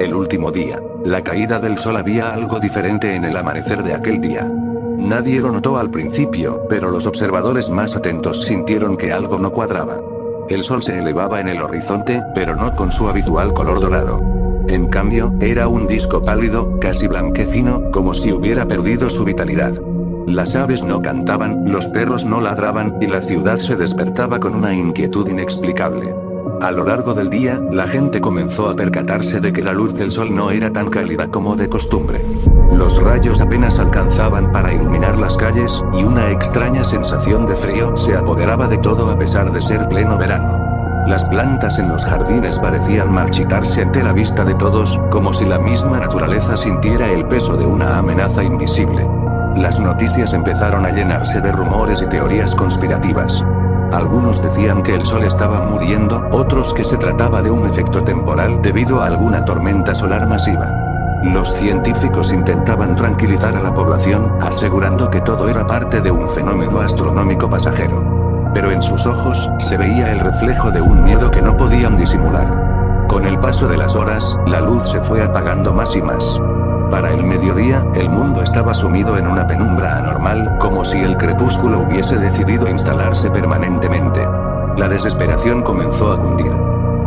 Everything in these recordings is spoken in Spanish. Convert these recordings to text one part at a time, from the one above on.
El último día. La caída del sol había algo diferente en el amanecer de aquel día. Nadie lo notó al principio, pero los observadores más atentos sintieron que algo no cuadraba. El sol se elevaba en el horizonte, pero no con su habitual color dorado. En cambio, era un disco pálido, casi blanquecino, como si hubiera perdido su vitalidad. Las aves no cantaban, los perros no ladraban, y la ciudad se despertaba con una inquietud inexplicable. A lo largo del día, la gente comenzó a percatarse de que la luz del sol no era tan cálida como de costumbre. Los rayos apenas alcanzaban para iluminar las calles, y una extraña sensación de frío se apoderaba de todo a pesar de ser pleno verano. Las plantas en los jardines parecían marchitarse ante la vista de todos, como si la misma naturaleza sintiera el peso de una amenaza invisible. Las noticias empezaron a llenarse de rumores y teorías conspirativas. Algunos decían que el sol estaba muriendo, otros que se trataba de un efecto temporal debido a alguna tormenta solar masiva. Los científicos intentaban tranquilizar a la población, asegurando que todo era parte de un fenómeno astronómico pasajero. Pero en sus ojos, se veía el reflejo de un miedo que no podían disimular. Con el paso de las horas, la luz se fue apagando más y más. Para el mediodía, el mundo estaba sumido en una penumbra anormal, como si el crepúsculo hubiese decidido instalarse permanentemente. La desesperación comenzó a cundir.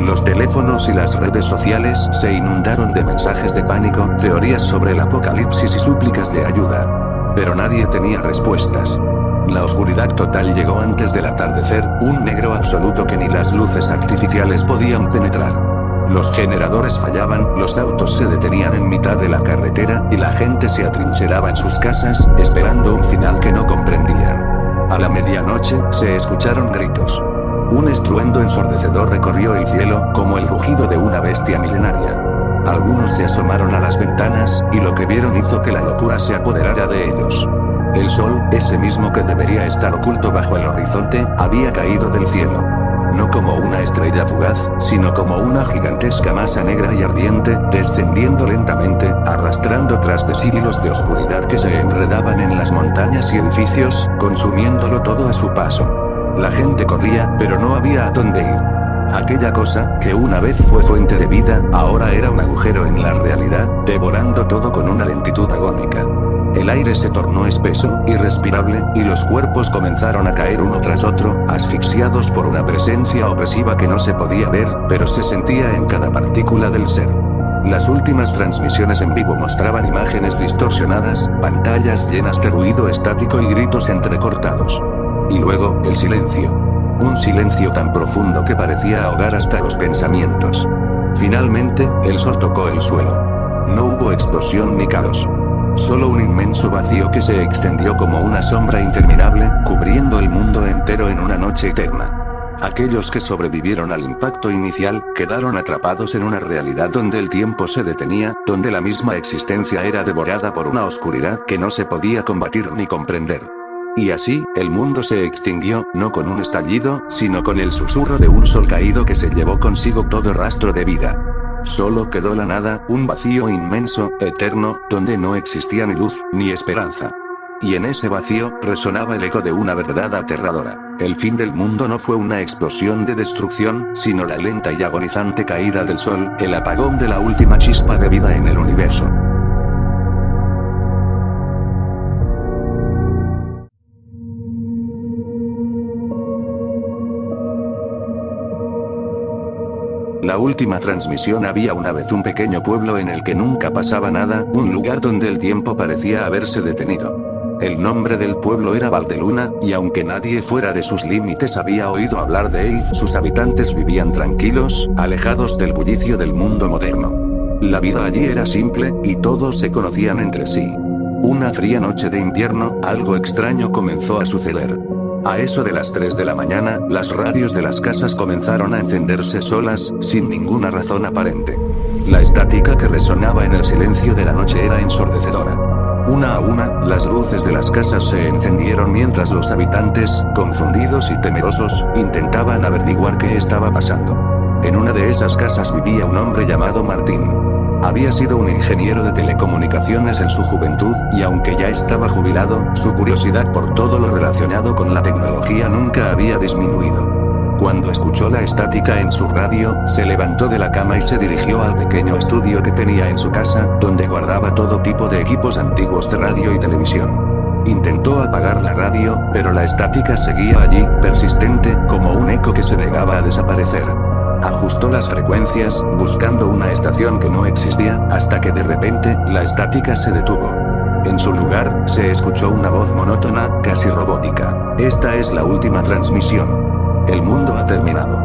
Los teléfonos y las redes sociales se inundaron de mensajes de pánico, teorías sobre el apocalipsis y súplicas de ayuda. Pero nadie tenía respuestas. La oscuridad total llegó antes del atardecer, un negro absoluto que ni las luces artificiales podían penetrar. Los generadores fallaban, los autos se detenían en mitad de la carretera, y la gente se atrincheraba en sus casas, esperando un final que no comprendían. A la medianoche, se escucharon gritos. Un estruendo ensordecedor recorrió el cielo, como el rugido de una bestia milenaria. Algunos se asomaron a las ventanas, y lo que vieron hizo que la locura se apoderara de ellos. El sol, ese mismo que debería estar oculto bajo el horizonte, había caído del cielo. No como una estrella fugaz, sino como una gigantesca masa negra y ardiente, descendiendo lentamente, arrastrando tras de sí hilos de oscuridad que se enredaban en las montañas y edificios, consumiéndolo todo a su paso. La gente corría, pero no había a dónde ir. Aquella cosa, que una vez fue fuente de vida, ahora era un agujero en la realidad, devorando todo con una lentitud agónica. El aire se tornó espeso, irrespirable, y los cuerpos comenzaron a caer uno tras otro, asfixiados por una presencia opresiva que no se podía ver, pero se sentía en cada partícula del ser. Las últimas transmisiones en vivo mostraban imágenes distorsionadas, pantallas llenas de ruido estático y gritos entrecortados. Y luego, el silencio. Un silencio tan profundo que parecía ahogar hasta los pensamientos. Finalmente, el sol tocó el suelo. No hubo explosión ni caos. Solo un inmenso vacío que se extendió como una sombra interminable, cubriendo el mundo entero en una noche eterna. Aquellos que sobrevivieron al impacto inicial, quedaron atrapados en una realidad donde el tiempo se detenía, donde la misma existencia era devorada por una oscuridad que no se podía combatir ni comprender. Y así, el mundo se extinguió, no con un estallido, sino con el susurro de un sol caído que se llevó consigo todo rastro de vida. Solo quedó la nada, un vacío inmenso, eterno, donde no existía ni luz, ni esperanza. Y en ese vacío, resonaba el eco de una verdad aterradora. El fin del mundo no fue una explosión de destrucción, sino la lenta y agonizante caída del sol, el apagón de la última chispa de vida en el universo. La última transmisión. Había una vez un pequeño pueblo en el que nunca pasaba nada, un lugar donde el tiempo parecía haberse detenido. El nombre del pueblo era Valdeluna, y aunque nadie fuera de sus límites había oído hablar de él, sus habitantes vivían tranquilos, alejados del bullicio del mundo moderno. La vida allí era simple, y todos se conocían entre sí. Una fría noche de invierno, algo extraño comenzó a suceder. A eso de las 3 de la mañana, las radios de las casas comenzaron a encenderse solas, sin ninguna razón aparente. La estática que resonaba en el silencio de la noche era ensordecedora. Una a una, las luces de las casas se encendieron mientras los habitantes, confundidos y temerosos, intentaban averiguar qué estaba pasando. En una de esas casas vivía un hombre llamado Martín. Había sido un ingeniero de telecomunicaciones en su juventud, y aunque ya estaba jubilado, su curiosidad por todo lo relacionado con la tecnología nunca había disminuido. Cuando escuchó la estática en su radio, se levantó de la cama y se dirigió al pequeño estudio que tenía en su casa, donde guardaba todo tipo de equipos antiguos de radio y televisión. Intentó apagar la radio, pero la estática seguía allí, persistente, como un eco que se negaba a desaparecer. Ajustó las frecuencias, buscando una estación que no existía, hasta que de repente, la estática se detuvo. En su lugar, se escuchó una voz monótona, casi robótica. Esta es la última transmisión. El mundo ha terminado.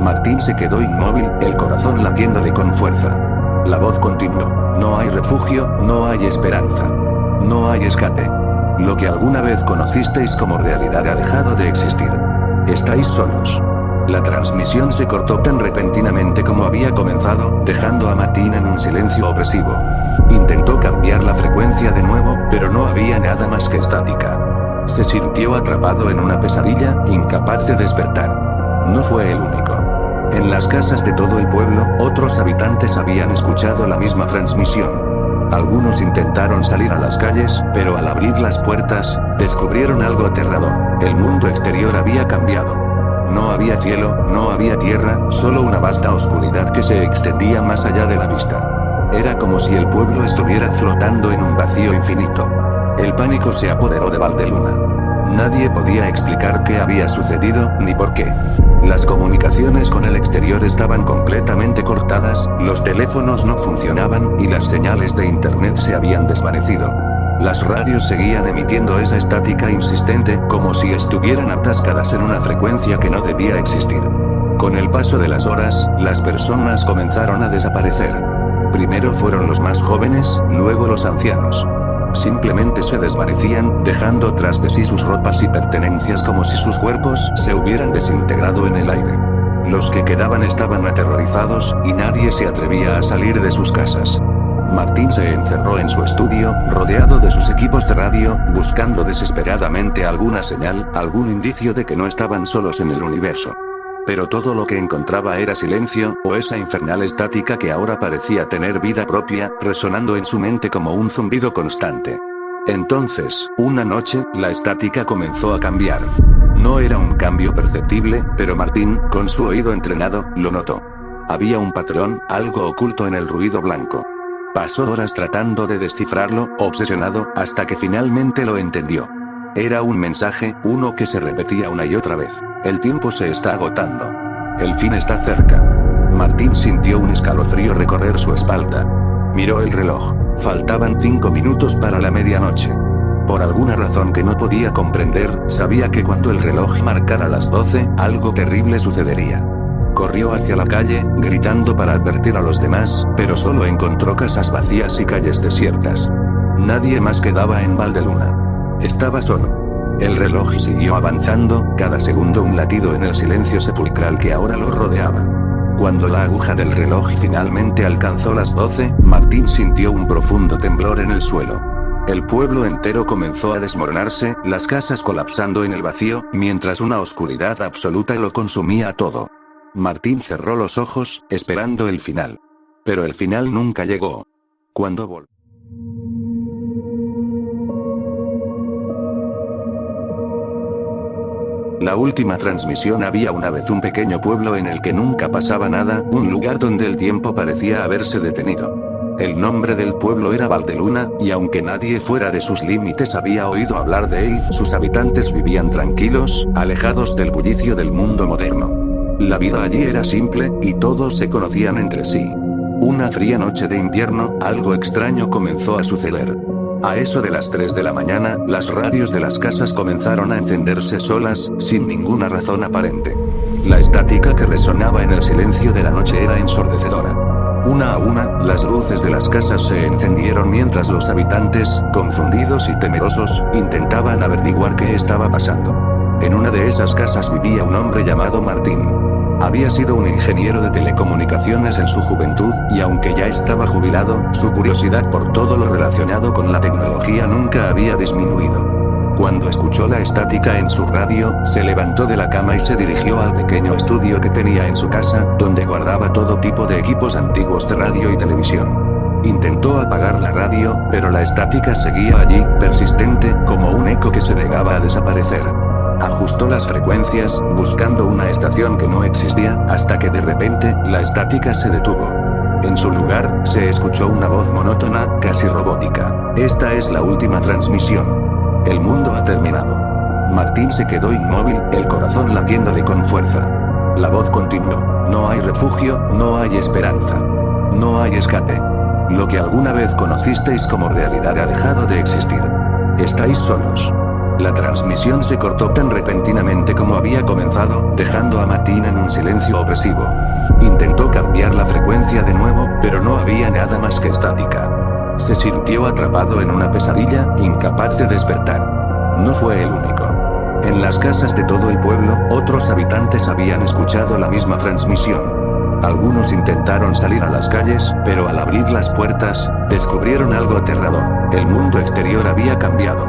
Martín se quedó inmóvil, el corazón latiéndole con fuerza. La voz continuó. No hay refugio, no hay esperanza. No hay escape. Lo que alguna vez conocisteis como realidad ha dejado de existir. Estáis solos. La transmisión se cortó tan repentinamente como había comenzado, dejando a Martín en un silencio opresivo. Intentó cambiar la frecuencia de nuevo, pero no había nada más que estática. Se sintió atrapado en una pesadilla, incapaz de despertar. No fue el único. En las casas de todo el pueblo, otros habitantes habían escuchado la misma transmisión. Algunos intentaron salir a las calles, pero al abrir las puertas, descubrieron algo aterrador. El mundo exterior había cambiado. No había cielo, no había tierra, solo una vasta oscuridad que se extendía más allá de la vista. Era como si el pueblo estuviera flotando en un vacío infinito. El pánico se apoderó de Valdeluna. Nadie podía explicar qué había sucedido, ni por qué. Las comunicaciones con el exterior estaban completamente cortadas, los teléfonos no funcionaban, y las señales de internet se habían desvanecido. Las radios seguían emitiendo esa estática insistente, como si estuvieran atascadas en una frecuencia que no debía existir. Con el paso de las horas, las personas comenzaron a desaparecer. Primero fueron los más jóvenes, luego los ancianos. Simplemente se desvanecían, dejando tras de sí sus ropas y pertenencias como si sus cuerpos se hubieran desintegrado en el aire. Los que quedaban estaban aterrorizados, y nadie se atrevía a salir de sus casas. Martín se encerró en su estudio, rodeado de sus equipos de radio, buscando desesperadamente alguna señal, algún indicio de que no estaban solos en el universo. Pero todo lo que encontraba era silencio, o esa infernal estática que ahora parecía tener vida propia, resonando en su mente como un zumbido constante. Entonces, una noche, la estática comenzó a cambiar. No era un cambio perceptible, pero Martín, con su oído entrenado, lo notó. Había un patrón, algo oculto en el ruido blanco. Pasó horas tratando de descifrarlo, obsesionado, hasta que finalmente lo entendió. Era un mensaje, uno que se repetía una y otra vez. El tiempo se está agotando. El fin está cerca. Martín sintió un escalofrío recorrer su espalda. Miró el reloj. Faltaban 5 minutos para la medianoche. Por alguna razón que no podía comprender, sabía que cuando el reloj marcara las 12, algo terrible sucedería. Corrió hacia la calle, gritando para advertir a los demás, pero solo encontró casas vacías y calles desiertas. Nadie más quedaba en Valdeluna. Estaba solo. El reloj siguió avanzando, cada segundo un latido en el silencio sepulcral que ahora lo rodeaba. Cuando la aguja del reloj finalmente alcanzó las 12, Martín sintió un profundo temblor en el suelo. El pueblo entero comenzó a desmoronarse, las casas colapsando en el vacío, mientras una oscuridad absoluta lo consumía todo. Martín cerró los ojos, esperando el final. Pero el final nunca llegó. Cuando volvió. La última transmisión había una vez un pequeño pueblo en el que nunca pasaba nada, un lugar donde el tiempo parecía haberse detenido. El nombre del pueblo era Valdeluna, y aunque nadie fuera de sus límites había oído hablar de él, sus habitantes vivían tranquilos, alejados del bullicio del mundo moderno. La vida allí era simple, y todos se conocían entre sí. Una fría noche de invierno, algo extraño comenzó a suceder. A eso de las 3 de la mañana, las radios de las casas comenzaron a encenderse solas, sin ninguna razón aparente. La estática que resonaba en el silencio de la noche era ensordecedora. Una a una, las luces de las casas se encendieron mientras los habitantes, confundidos y temerosos, intentaban averiguar qué estaba pasando. En una de esas casas vivía un hombre llamado Martín. Había sido un ingeniero de telecomunicaciones en su juventud, y aunque ya estaba jubilado, su curiosidad por todo lo relacionado con la tecnología nunca había disminuido. Cuando escuchó la estática en su radio, se levantó de la cama y se dirigió al pequeño estudio que tenía en su casa, donde guardaba todo tipo de equipos antiguos de radio y televisión. Intentó apagar la radio, pero la estática seguía allí, persistente, como un eco que se negaba a desaparecer. Ajustó las frecuencias, buscando una estación que no existía, hasta que de repente, la estática se detuvo. En su lugar, se escuchó una voz monótona, casi robótica. Esta es la última transmisión. El mundo ha terminado. Martín se quedó inmóvil, el corazón latiéndole con fuerza. La voz continuó. No hay refugio, no hay esperanza. No hay escape. Lo que alguna vez conocisteis como realidad ha dejado de existir. Estáis solos. La transmisión se cortó tan repentinamente como había comenzado, dejando a Martín en un silencio opresivo. Intentó cambiar la frecuencia de nuevo, pero no había nada más que estática. Se sintió atrapado en una pesadilla, incapaz de despertar. No fue el único. En las casas de todo el pueblo, otros habitantes habían escuchado la misma transmisión. Algunos intentaron salir a las calles, pero al abrir las puertas, descubrieron algo aterrador. El mundo exterior había cambiado.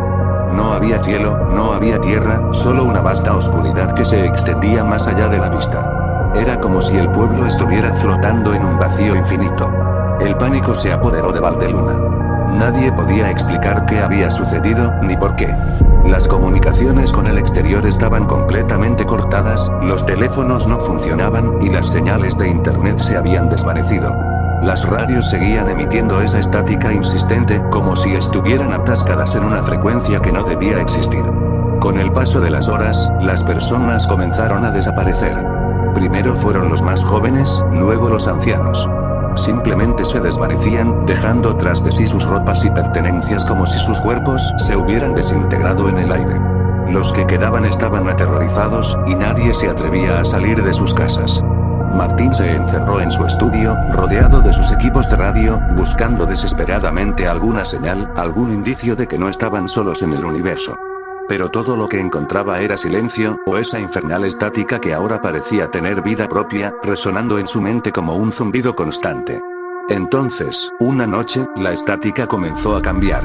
No había cielo, no había tierra, solo una vasta oscuridad que se extendía más allá de la vista. Era como si el pueblo estuviera flotando en un vacío infinito. El pánico se apoderó de Valdeluna. Nadie podía explicar qué había sucedido, ni por qué. Las comunicaciones con el exterior estaban completamente cortadas, los teléfonos no funcionaban, y las señales de internet se habían desvanecido. Las radios seguían emitiendo esa estática insistente, como si estuvieran atascadas en una frecuencia que no debía existir. Con el paso de las horas, las personas comenzaron a desaparecer. Primero fueron los más jóvenes, luego los ancianos. Simplemente se desvanecían, dejando tras de sí sus ropas y pertenencias como si sus cuerpos se hubieran desintegrado en el aire. Los que quedaban estaban aterrorizados, y nadie se atrevía a salir de sus casas. Martín se encerró en su estudio, rodeado de sus equipos de radio, buscando desesperadamente alguna señal, algún indicio de que no estaban solos en el universo. Pero todo lo que encontraba era silencio, o esa infernal estática que ahora parecía tener vida propia, resonando en su mente como un zumbido constante. Entonces, una noche, la estática comenzó a cambiar.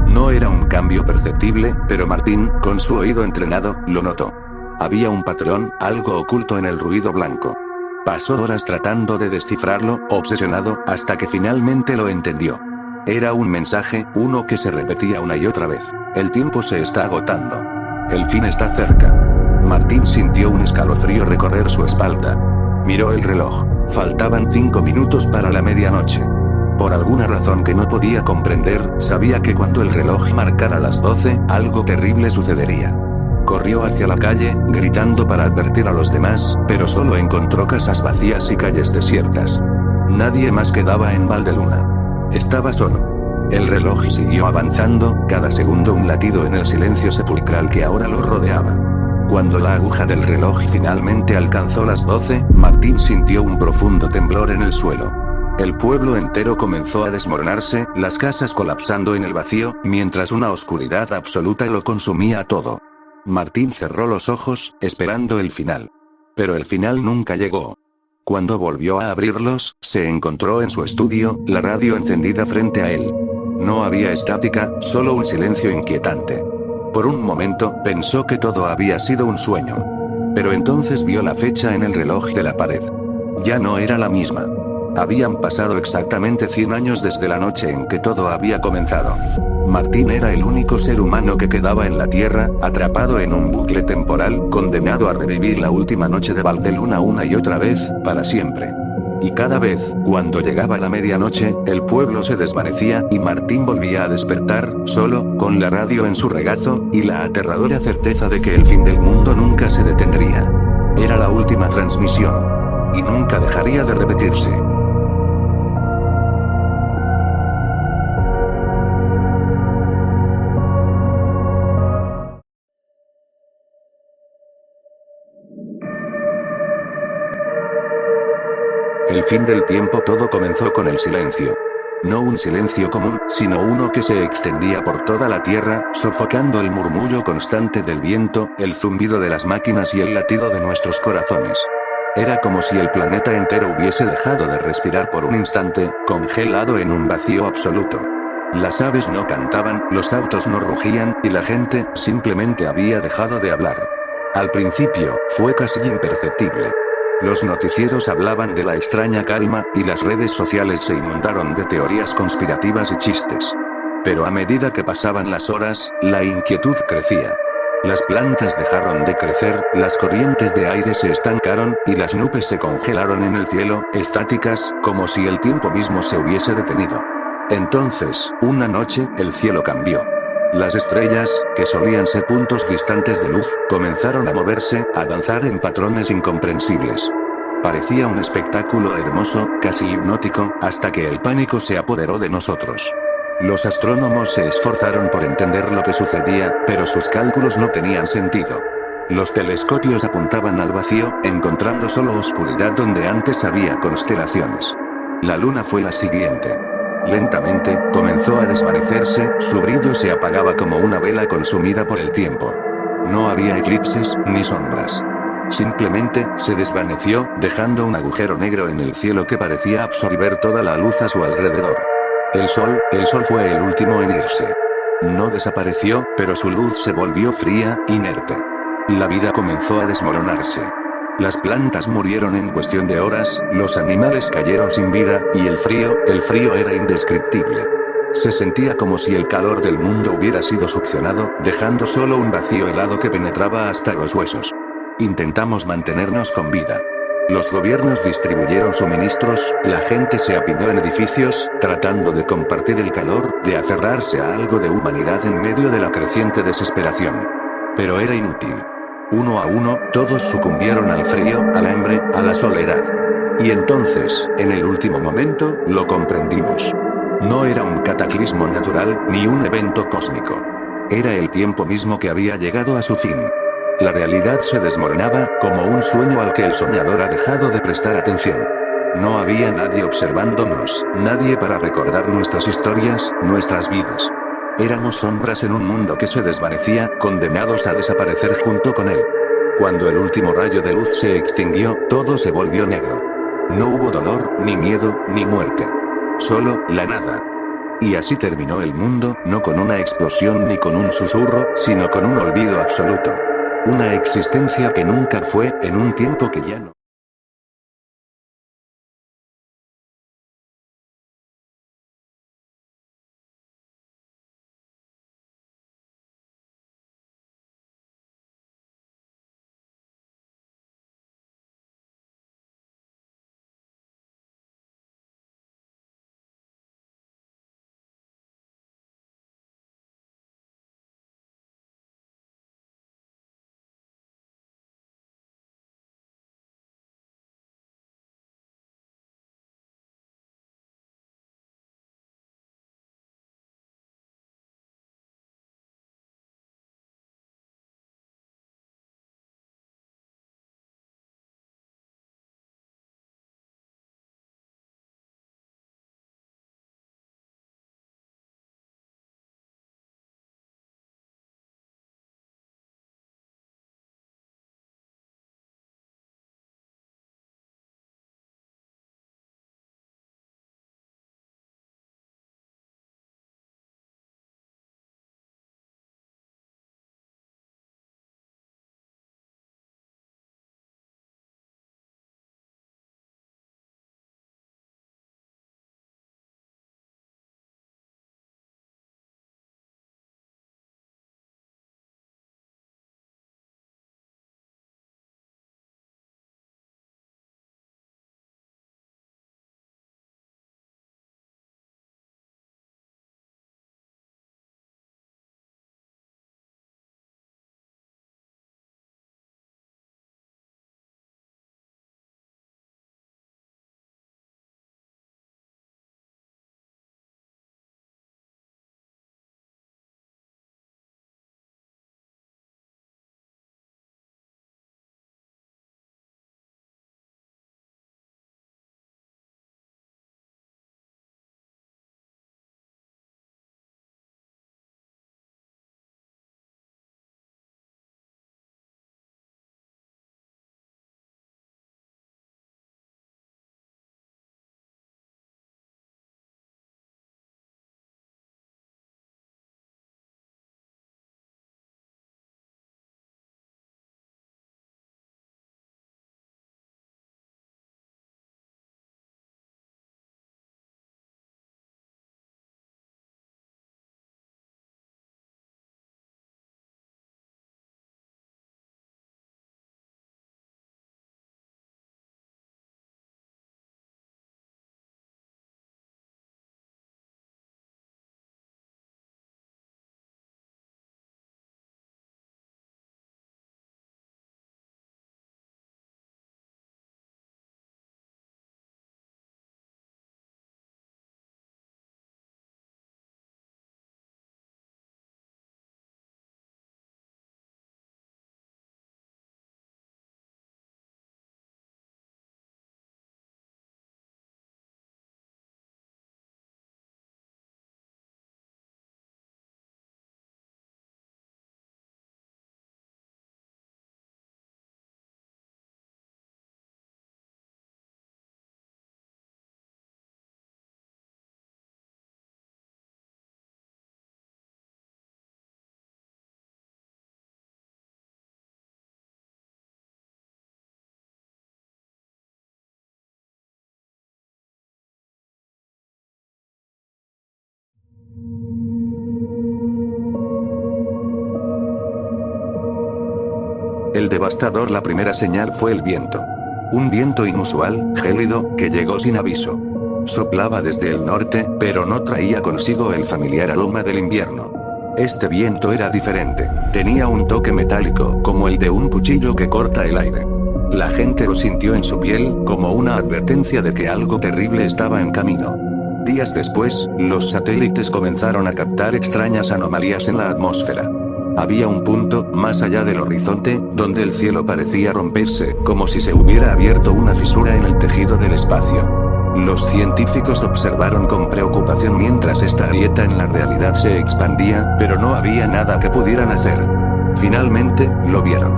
No era un cambio perceptible, pero Martín, con su oído entrenado, lo notó. Había un patrón, algo oculto en el ruido blanco. Pasó horas tratando de descifrarlo, obsesionado, hasta que finalmente lo entendió. Era un mensaje, uno que se repetía una y otra vez. El tiempo se está agotando. El fin está cerca. Martín sintió un escalofrío recorrer su espalda. Miró el reloj. Faltaban 5 minutos para la medianoche. Por alguna razón que no podía comprender, sabía que cuando el reloj marcara las 12, algo terrible sucedería. Corrió hacia la calle, gritando para advertir a los demás, pero solo encontró casas vacías y calles desiertas. Nadie más quedaba en Valdeluna. Estaba solo. El reloj siguió avanzando, cada segundo un latido en el silencio sepulcral que ahora lo rodeaba. Cuando la aguja del reloj finalmente alcanzó las 12, Martín sintió un profundo temblor en el suelo. El pueblo entero comenzó a desmoronarse, las casas colapsando en el vacío, mientras una oscuridad absoluta lo consumía todo. Martín cerró los ojos, esperando el final. Pero el final nunca llegó. Cuando volvió a abrirlos, se encontró en su estudio, la radio encendida frente a él. No había estática, solo un silencio inquietante. Por un momento, pensó que todo había sido un sueño. Pero entonces vio la fecha en el reloj de la pared. Ya no era la misma. Habían pasado exactamente 100 años desde la noche en que todo había comenzado. Martín era el único ser humano que quedaba en la Tierra, atrapado en un bucle temporal, condenado a revivir la última noche de Valdeluna una y otra vez, para siempre. Y cada vez, cuando llegaba la medianoche, el pueblo se desvanecía, y Martín volvía a despertar, solo, con la radio en su regazo, y la aterradora certeza de que el fin del mundo nunca se detendría. Era la última transmisión. Y nunca dejaría de repetirse. El fin del tiempo. Todo comenzó con el silencio. No un silencio común, sino uno que se extendía por toda la tierra, sofocando el murmullo constante del viento, el zumbido de las máquinas y el latido de nuestros corazones. Era como si el planeta entero hubiese dejado de respirar por un instante, congelado en un vacío absoluto. Las aves no cantaban, los autos no rugían, y la gente simplemente había dejado de hablar. Al principio, fue casi imperceptible. Los noticieros hablaban de la extraña calma, y las redes sociales se inundaron de teorías conspirativas y chistes. Pero a medida que pasaban las horas, la inquietud crecía. Las plantas dejaron de crecer, las corrientes de aire se estancaron, y las nubes se congelaron en el cielo, estáticas, como si el tiempo mismo se hubiese detenido. Entonces, una noche, el cielo cambió. Las estrellas, que solían ser puntos distantes de luz, comenzaron a moverse, a danzar en patrones incomprensibles. Parecía un espectáculo hermoso, casi hipnótico, hasta que el pánico se apoderó de nosotros. Los astrónomos se esforzaron por entender lo que sucedía, pero sus cálculos no tenían sentido. Los telescopios apuntaban al vacío, encontrando solo oscuridad donde antes había constelaciones. La luna fue la siguiente. Lentamente, comenzó a desvanecerse, su brillo se apagaba como una vela consumida por el tiempo. No había eclipses, ni sombras. Simplemente, se desvaneció, dejando un agujero negro en el cielo que parecía absorber toda la luz a su alrededor. El sol fue el último en irse. No desapareció, pero su luz se volvió fría, inerte. La vida comenzó a desmoronarse. Las plantas murieron en cuestión de horas, los animales cayeron sin vida, y el frío era indescriptible. Se sentía como si el calor del mundo hubiera sido succionado, dejando solo un vacío helado que penetraba hasta los huesos. Intentamos mantenernos con vida. Los gobiernos distribuyeron suministros, la gente se apiló en edificios, tratando de compartir el calor, de aferrarse a algo de humanidad en medio de la creciente desesperación. Pero era inútil. Uno a uno, todos sucumbieron al frío, al hambre, a la soledad. Y entonces, en el último momento, lo comprendimos. No era un cataclismo natural, ni un evento cósmico. Era el tiempo mismo que había llegado a su fin. La realidad se desmoronaba, como un sueño al que el soñador ha dejado de prestar atención. No había nadie observándonos, nadie para recordar nuestras historias, nuestras vidas. Éramos sombras en un mundo que se desvanecía, condenados a desaparecer junto con él. Cuando el último rayo de luz se extinguió, todo se volvió negro. No hubo dolor, ni miedo, ni muerte. Solo, la nada. Y así terminó el mundo, no con una explosión ni con un susurro, sino con un olvido absoluto. Una existencia que nunca fue, en un tiempo que ya no. El devastador. La primera señal fue el viento. Un viento inusual, gélido, que llegó sin aviso. Soplaba desde el norte, pero no traía consigo el familiar aroma del invierno. Este viento era diferente. Tenía un toque metálico, como el de un cuchillo que corta el aire. La gente lo sintió en su piel, como una advertencia de que algo terrible estaba en camino. Días después, los satélites comenzaron a captar extrañas anomalías en la atmósfera. Había un punto, más allá del horizonte, donde el cielo parecía romperse, como si se hubiera abierto una fisura en el tejido del espacio. Los científicos observaron con preocupación mientras esta grieta en la realidad se expandía, pero no había nada que pudieran hacer. Finalmente, lo vieron.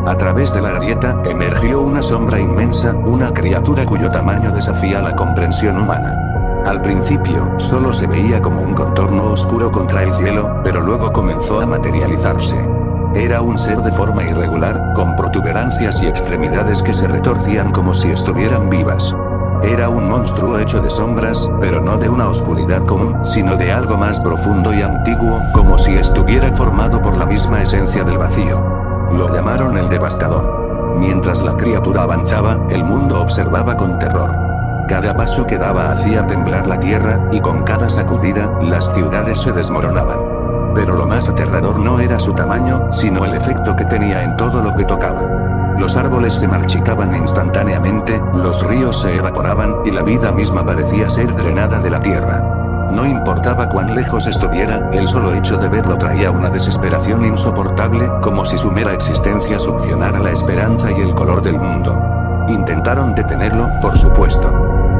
A través de la grieta, emergió una sombra inmensa, una criatura cuyo tamaño desafía la comprensión humana. Al principio, solo se veía como un contorno oscuro contra el cielo, pero luego comenzó a materializarse. Era un ser de forma irregular, con protuberancias y extremidades que se retorcían como si estuvieran vivas. Era un monstruo hecho de sombras, pero no de una oscuridad común, sino de algo más profundo y antiguo, como si estuviera formado por la misma esencia del vacío. Lo llamaron el Devastador. Mientras la criatura avanzaba, el mundo observaba con terror. Cada paso que daba hacía temblar la tierra, y con cada sacudida, las ciudades se desmoronaban. Pero lo más aterrador no era su tamaño, sino el efecto que tenía en todo lo que tocaba. Los árboles se marchitaban instantáneamente, los ríos se evaporaban, y la vida misma parecía ser drenada de la tierra. No importaba cuán lejos estuviera, el solo hecho de verlo traía una desesperación insoportable, como si su mera existencia succionara la esperanza y el color del mundo. Intentaron detenerlo, por supuesto.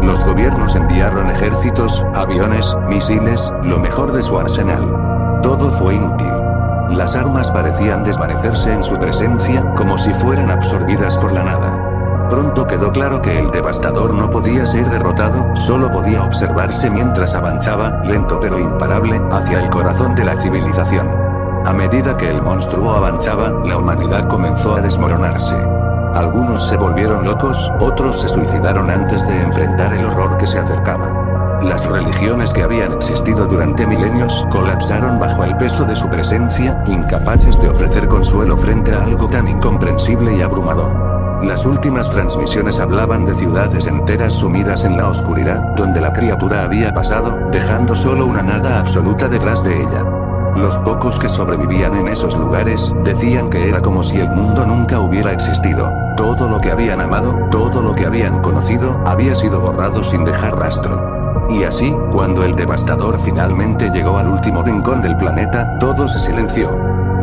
Los gobiernos enviaron ejércitos, aviones, misiles, lo mejor de su arsenal. Todo fue inútil. Las armas parecían desvanecerse en su presencia, como si fueran absorbidas por la nada. Pronto quedó claro que el devastador no podía ser derrotado, solo podía observarse mientras avanzaba, lento pero imparable, hacia el corazón de la civilización. A medida que el monstruo avanzaba, la humanidad comenzó a desmoronarse. Algunos se volvieron locos, otros se suicidaron antes de enfrentar el horror que se acercaba. Las religiones que habían existido durante milenios colapsaron bajo el peso de su presencia, incapaces de ofrecer consuelo frente a algo tan incomprensible y abrumador. Las últimas transmisiones hablaban de ciudades enteras sumidas en la oscuridad, donde la criatura había pasado, dejando solo una nada absoluta detrás de ella. Los pocos que sobrevivían en esos lugares, decían que era como si el mundo nunca hubiera existido. Todo lo que habían amado, todo lo que habían conocido, había sido borrado sin dejar rastro. Y así, cuando el devastador finalmente llegó al último rincón del planeta, todo se silenció.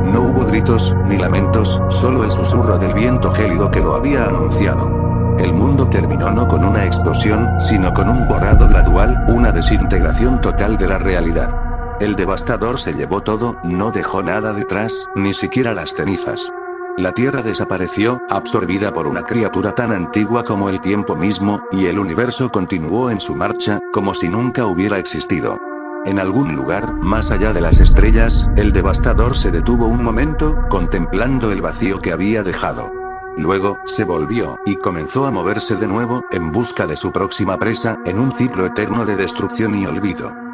No hubo gritos, ni lamentos, solo el susurro del viento gélido que lo había anunciado. El mundo terminó no con una explosión, sino con un borrado gradual, una desintegración total de la realidad. El devastador se llevó todo, no dejó nada detrás, ni siquiera las cenizas. La Tierra desapareció, absorbida por una criatura tan antigua como el tiempo mismo, y el universo continuó en su marcha, como si nunca hubiera existido. En algún lugar, más allá de las estrellas, el devastador se detuvo un momento, contemplando el vacío que había dejado. Luego, se volvió, y comenzó a moverse de nuevo, en busca de su próxima presa, en un ciclo eterno de destrucción y olvido.